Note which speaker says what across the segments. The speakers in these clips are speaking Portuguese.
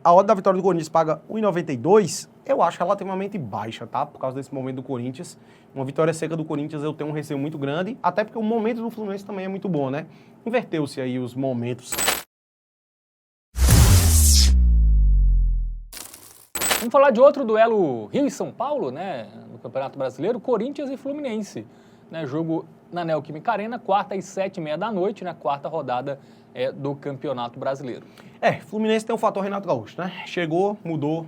Speaker 1: A odd da vitória do Corinthians paga 1,92, eu acho relativamente baixa, tá? Por causa desse momento do Corinthians. Uma vitória seca do Corinthians eu tenho um receio muito grande, até porque o momento do Fluminense também é muito bom, né? Inverteu-se aí os momentos.
Speaker 2: Vamos falar de outro duelo Rio e São Paulo, né? No Campeonato Brasileiro, Corinthians e Fluminense. Né, jogo na Neoquímica Arena, quarta às 7h30 da noite, né? Quarta rodada do Campeonato Brasileiro.
Speaker 1: Fluminense tem o fator Renato Gaúcho, né? Chegou, mudou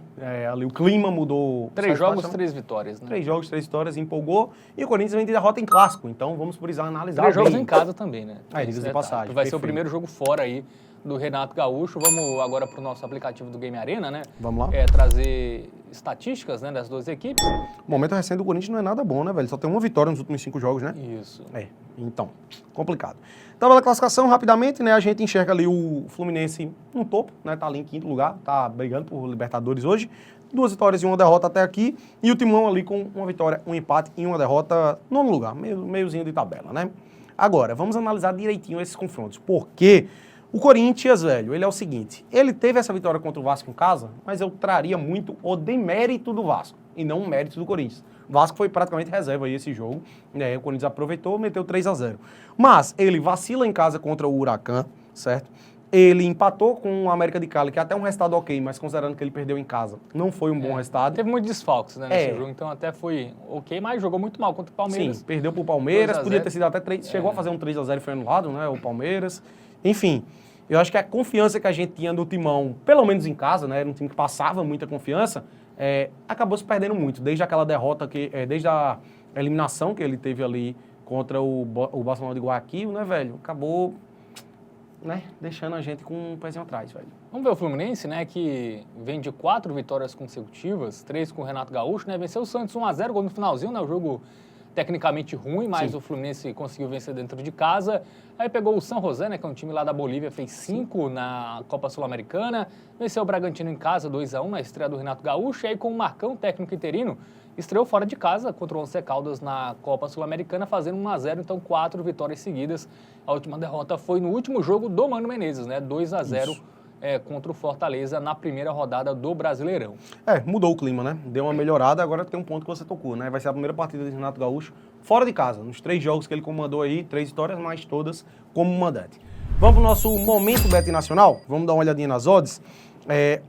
Speaker 1: ali o clima, mudou...
Speaker 2: 3 jogos, 3 vitórias, né?
Speaker 1: 3 jogos, 3 vitórias, empolgou. E o Corinthians vem de derrota em clássico, então vamos precisar analisar
Speaker 2: 3 jogos
Speaker 1: bem.
Speaker 2: em casa também, né?
Speaker 1: Diga de passagem.
Speaker 2: Vai ser o primeiro jogo fora aí do Renato Gaúcho. Vamos agora para o nosso aplicativo do Game Arena, né?
Speaker 1: Vamos lá.
Speaker 2: Trazer estatísticas, né, das duas equipes.
Speaker 1: O momento recente do Corinthians não é nada bom, né, velho? Só tem uma vitória nos últimos 5 jogos, né?
Speaker 2: Isso.
Speaker 1: Então, complicado. Tabela da classificação, rapidamente, né? A gente enxerga ali o Fluminense no topo, né? Tá ali em 5º lugar, tá brigando por Libertadores hoje. 2 vitórias e 1 derrota até aqui. E o Timão ali com 1 vitória, 1 empate e 1 derrota, 9º lugar, meiozinho de tabela, né? Agora, vamos analisar direitinho esses confrontos. Porque o Corinthians, velho, ele é o seguinte, ele teve essa vitória contra o Vasco em casa, mas eu traria muito o demérito do Vasco e não o mérito do Corinthians. O Vasco foi praticamente reserva aí esse jogo, né? O Corinthians aproveitou, meteu 3-0. Mas ele vacila em casa contra o Huracan, certo? Ele empatou com o América de Cali, que é até um resultado ok, mas considerando que ele perdeu em casa, não foi um bom resultado.
Speaker 2: Teve muitos desfalques, né, nesse jogo, então até foi ok, mas jogou muito mal contra o Palmeiras.
Speaker 1: Sim, perdeu pro Palmeiras, podia ter sido até 3, chegou a fazer um 3-0 e foi anulado, né, o Palmeiras. Enfim, eu acho que a confiança que a gente tinha no Timão, pelo menos em casa, né, era um time que passava muita confiança, acabou se perdendo muito, desde aquela derrota, desde a eliminação que ele teve ali contra o Barcelona de Guayaquil, né, velho, acabou, né, deixando a gente com um pezinho atrás, velho.
Speaker 2: Vamos ver o Fluminense, né, que vem de 4 vitórias consecutivas, 3 com o Renato Gaúcho, né, venceu o Santos 1-0, gol no finalzinho, né, o jogo tecnicamente ruim, mas o Fluminense conseguiu vencer dentro de casa. Aí pegou o San José, né, que é um time lá da Bolívia, fez 5 na Copa Sul-Americana, venceu o Bragantino em casa 2-1 na estreia do Renato Gaúcho, e aí com o Marcão, técnico interino, estreou fora de casa contra o Once Caldas na Copa Sul-Americana, fazendo 1-0, então 4 vitórias seguidas. A última derrota foi no último jogo do Mano Menezes, né, 2-0 contra o Fortaleza na primeira rodada do Brasileirão.
Speaker 1: Mudou o clima, né? Deu uma melhorada, agora tem um ponto que você tocou, né? Vai ser a primeira partida de Renato Gaúcho fora de casa, nos 3 jogos que ele comandou aí, 3 vitórias, mas todas como mandante. Vamos pro nosso momento Bet Nacional, vamos dar uma olhadinha nas odds.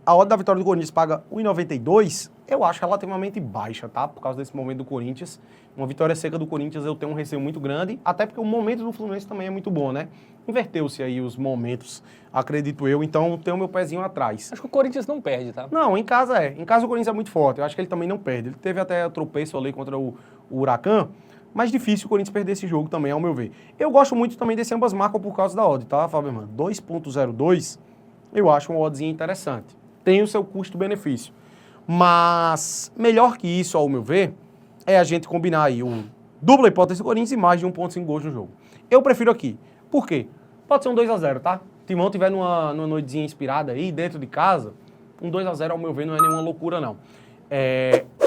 Speaker 1: A odd da vitória do Corinthians paga 1,92, eu acho relativamente baixa, tá? Por causa desse momento do Corinthians. Uma vitória seca do Corinthians eu tenho um receio muito grande, até porque o momento do Fluminense também é muito bom, né? Inverteu-se aí os momentos, acredito eu, então tenho meu pezinho atrás.
Speaker 2: Acho que o Corinthians não perde, tá?
Speaker 1: Não, em casa Em casa o Corinthians é muito forte, eu acho que ele também não perde. Ele teve até tropeço ali contra o Huracan, mas difícil o Corinthians perder esse jogo também, ao meu ver. Eu gosto muito também desse ambas marcam por causa da odd, tá, Fábio, mano? 2,02, eu acho uma oddzinha interessante. Tem o seu custo-benefício. Mas melhor que isso, ao meu ver, é a gente combinar aí o dupla hipótese do Corinthians e mais de 1,5 gols no jogo. Eu prefiro aqui. Por quê? Pode ser um 2-0, tá? O Timão tiver numa noitezinha inspirada aí, dentro de casa, um 2-0, ao meu ver, não é nenhuma loucura, não.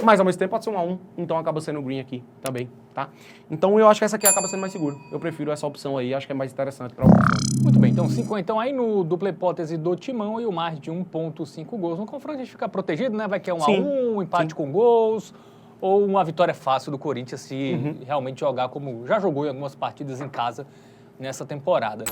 Speaker 1: Mas ao mesmo tempo pode ser 1-1, então acaba sendo o green aqui também, tá? Então eu acho que essa aqui acaba sendo mais segura. Eu prefiro essa opção aí, acho que é mais interessante para o confronto.
Speaker 2: Muito bem, então 5 então aí no dupla hipótese do Timão e o mais de 1,5 gols. No confronto a gente fica protegido, né? Vai que é 1-1, um empate com gols, ou uma vitória fácil do Corinthians se realmente jogar como já jogou em algumas partidas em casa nessa temporada.